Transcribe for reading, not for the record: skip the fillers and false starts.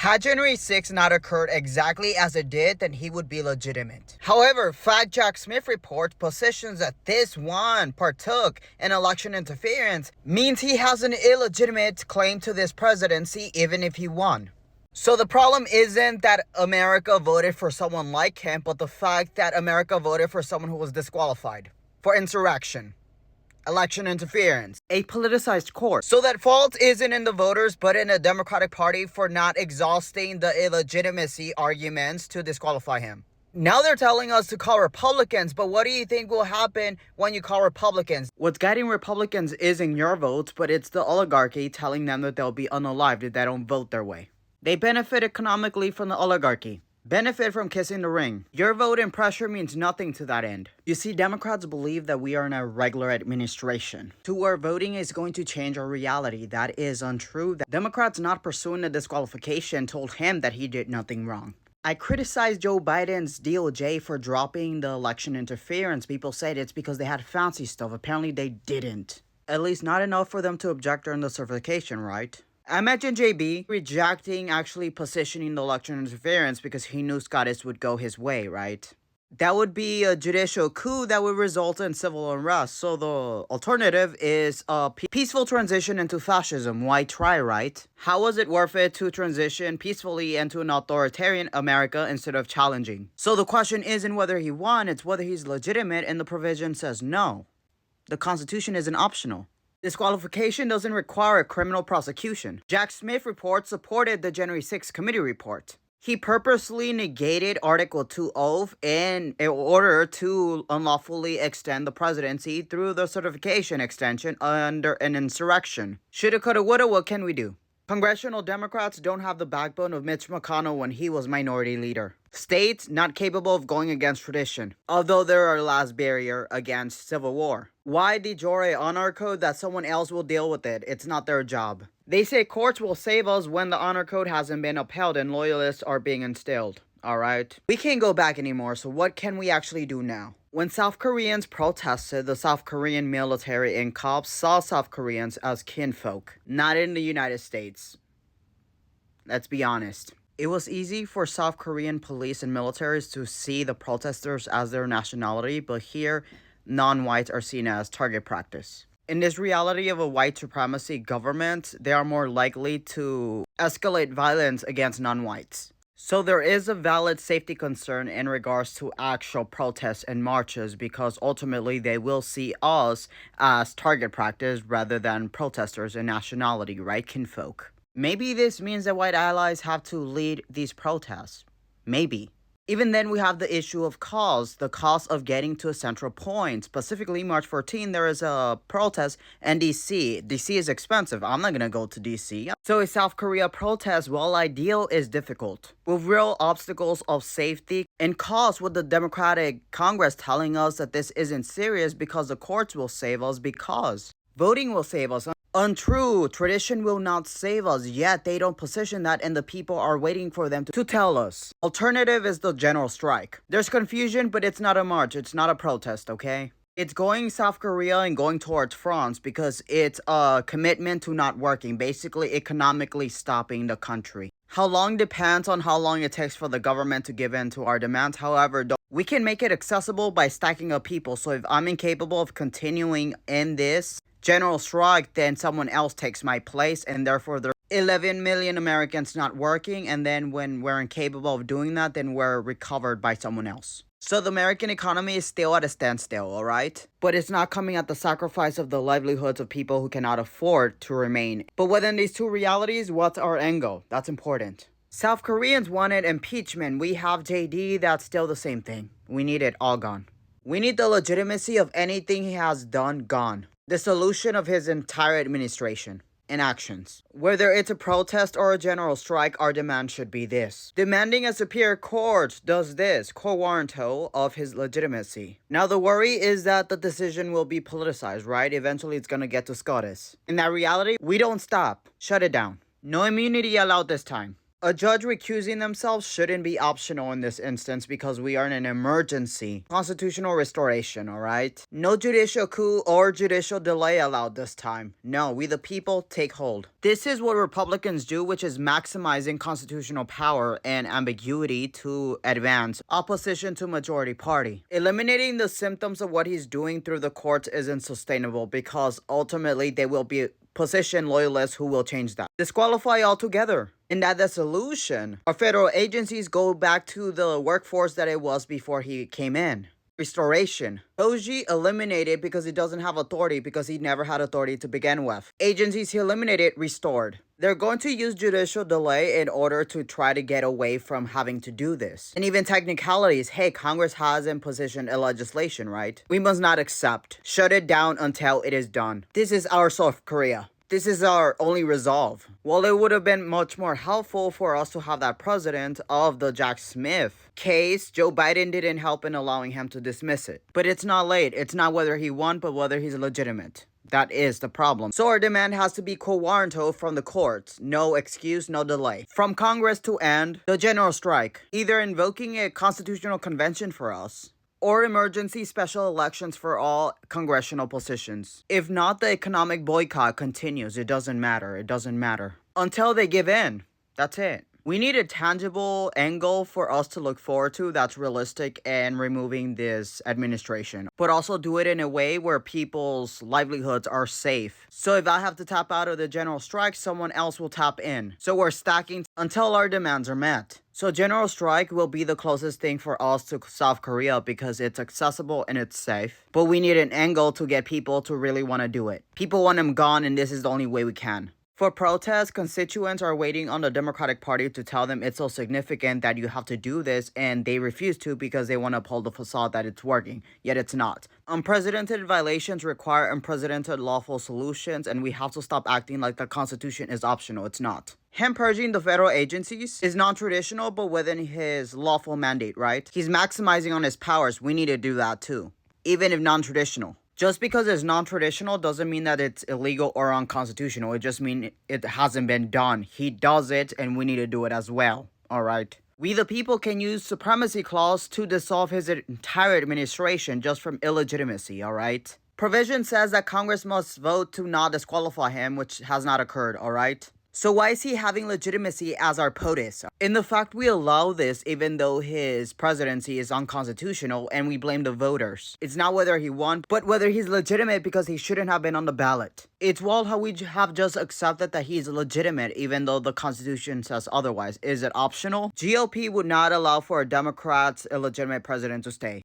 Had January 6th not occurred exactly as it did, then he would be legitimate. However, fact Jack Smith report positions that this one partook in election interference means he has an illegitimate claim to this presidency even if he won. So the problem isn't that America voted for someone like him, but the fact that America voted for someone who was disqualified for insurrection, election interference, a politicized court. So that fault isn't in the voters, but in the Democratic Party for not exhausting the illegitimacy arguments to disqualify him. Now they're telling us to call Republicans, but what do you think will happen when you call Republicans? What's guiding Republicans isn't your votes, but it's the oligarchy telling them that they'll be unalived if they don't vote their way. They benefit economically from the oligarchy. Benefit from kissing the ring. Your vote and pressure means nothing to that end. You see, Democrats believe that we are in a regular administration, to where voting is going to change our reality. That is untrue. Democrats not pursuing the disqualification told him that he did nothing wrong. I criticized Joe Biden's DOJ for dropping the election interference. People said it's because they had fancy stuff. Apparently they didn't. At least not enough for them to object during the certification, right? Imagine JB rejecting actually positioning the election interference because he knew Scottish would go his way, right? That would be a judicial coup that would result in civil unrest. So the alternative is a peaceful transition into fascism. Why try, right? How was it worth it to transition peacefully into an authoritarian America instead of challenging? So the question isn't whether he won, it's whether he's legitimate, and the provision says no. The Constitution isn't optional. Disqualification doesn't require a criminal prosecution. Jack Smith report supported the January 6th committee report. He purposely negated Article 2 in order to unlawfully extend the presidency through the certification extension under an insurrection. Shoulda, coulda, woulda, what can we do? Congressional Democrats don't have the backbone of Mitch McConnell when he was minority leader. States not capable of going against tradition, although they're our last barrier against civil war. Why de jure honor code that someone else will deal with it? It's not their job. They say courts will save us when the honor code hasn't been upheld and loyalists are being instilled. Alright? We can't go back anymore, so what can we actually do now? When South Koreans protested, the South Korean military and cops saw South Koreans as kinfolk, not in the United States. Let's be honest. It was easy for South Korean police and militaries to see the protesters as their nationality, but here, non-whites are seen as target practice. In this reality of a white supremacy government, they are more likely to escalate violence against non-whites. So there is a valid safety concern in regards to actual protests and marches because ultimately they will see us as target practice rather than protesters and nationality, right, kinfolk? Maybe this means that white allies have to lead these protests. Maybe. Even then, we have the issue of cost, the cost of getting to a central point. Specifically, March 14, there is a protest in D.C. D.C. is expensive. I'm not going to go to D.C. So a South Korea protest, while ideal, is difficult. With real obstacles of safety and cost, with the Democratic Congress telling us that this isn't serious because the courts will save us because voting will save us. Untrue, tradition will not save us, yet they don't position that and the people are waiting for them to tell us. Alternative is the general strike. There's confusion, but it's not a march, it's not a protest, okay? It's going South Korea and going towards France because it's a commitment to not working, basically economically stopping the country. How long depends on how long it takes for the government to give in to our demands. However, we can make it accessible by stacking up people. So if I'm incapable of continuing in this general strike, then someone else takes my place, and therefore there are 11 million Americans not working, and then when we're incapable of doing that, then we're recovered by someone else. So the American economy is still at a standstill, alright? But it's not coming at the sacrifice of the livelihoods of people who cannot afford to remain. But within these two realities, what's our end goal? That's important. South Koreans wanted impeachment. We have JD, that's still the same thing. We need it all gone. We need the legitimacy of anything he has done gone. The solution of his entire administration and actions. Whether it's a protest or a general strike, our demand should be this. Demanding a superior court does this, co-warranto of his legitimacy. Now the worry is that the decision will be politicized, right? Eventually it's gonna get to SCOTUS. In that reality, we don't stop. Shut it down. No immunity allowed this time. A judge recusing themselves shouldn't be optional in this instance because we are in an emergency. Constitutional restoration, alright? No judicial coup or judicial delay allowed this time. No, we the people take hold. This is what Republicans do, which is maximizing constitutional power and ambiguity to advance opposition to majority party. Eliminating the symptoms of what he's doing through the courts isn't sustainable because ultimately they will be position loyalists who will change that. Disqualify altogether. And that the solution, our federal agencies go back to the workforce that it was before he came in. Restoration. Koji eliminated because he doesn't have authority because he never had authority to begin with. Agencies he eliminated, restored. They're going to use judicial delay in order to try to get away from having to do this. And even technicalities, hey, Congress hasn't positioned a legislation, right? We must not accept. Shut it down until it is done. This is our South Korea. This is our only resolve. Well, it would have been much more helpful for us to have that precedent of the Jack Smith case. Joe Biden didn't help in allowing him to dismiss it. But it's not late. It's not whether he won, but whether he's legitimate. That is the problem. So our demand has to be quo warranto from the courts. No excuse, no delay. From Congress to end the general strike. Either invoking a constitutional convention for us, or emergency special elections for all congressional positions. If not, the economic boycott continues. It doesn't matter. It doesn't matter. Until they give in. That's it. We need a tangible angle for us to look forward to that's realistic and removing this administration. But also do it in a way where people's livelihoods are safe. So if I have to tap out of the general strike, someone else will tap in. So we're stacking until our demands are met. So general strike will be the closest thing for us to South Korea because it's accessible and it's safe. But we need an angle to get people to really want to do it. People want them gone and this is the only way we can. For protests, constituents are waiting on the Democratic Party to tell them it's so significant that you have to do this, and they refuse to because they want to uphold the facade that it's working, yet it's not. Unprecedented violations require unprecedented lawful solutions, and we have to stop acting like the Constitution is optional. It's not. Him purging the federal agencies is non-traditional, but within his lawful mandate, right? He's maximizing on his powers. We need to do that too, even if non-traditional. Just because it's non-traditional doesn't mean that it's illegal or unconstitutional. It just means it hasn't been done. He does it, and we need to do it as well. All right. We the people can use supremacy clause to dissolve his entire administration just from illegitimacy. All right. Provision says that Congress must vote to not disqualify him, which has not occurred. All right. So why is he having legitimacy as our POTUS? In the fact we allow this even though his presidency is unconstitutional and we blame the voters. It's not whether he won, but whether he's legitimate because he shouldn't have been on the ballot. It's wild how we have just accepted that he's legitimate even though the Constitution says otherwise. Is it optional? GOP would not allow for a Democrat's illegitimate president to stay.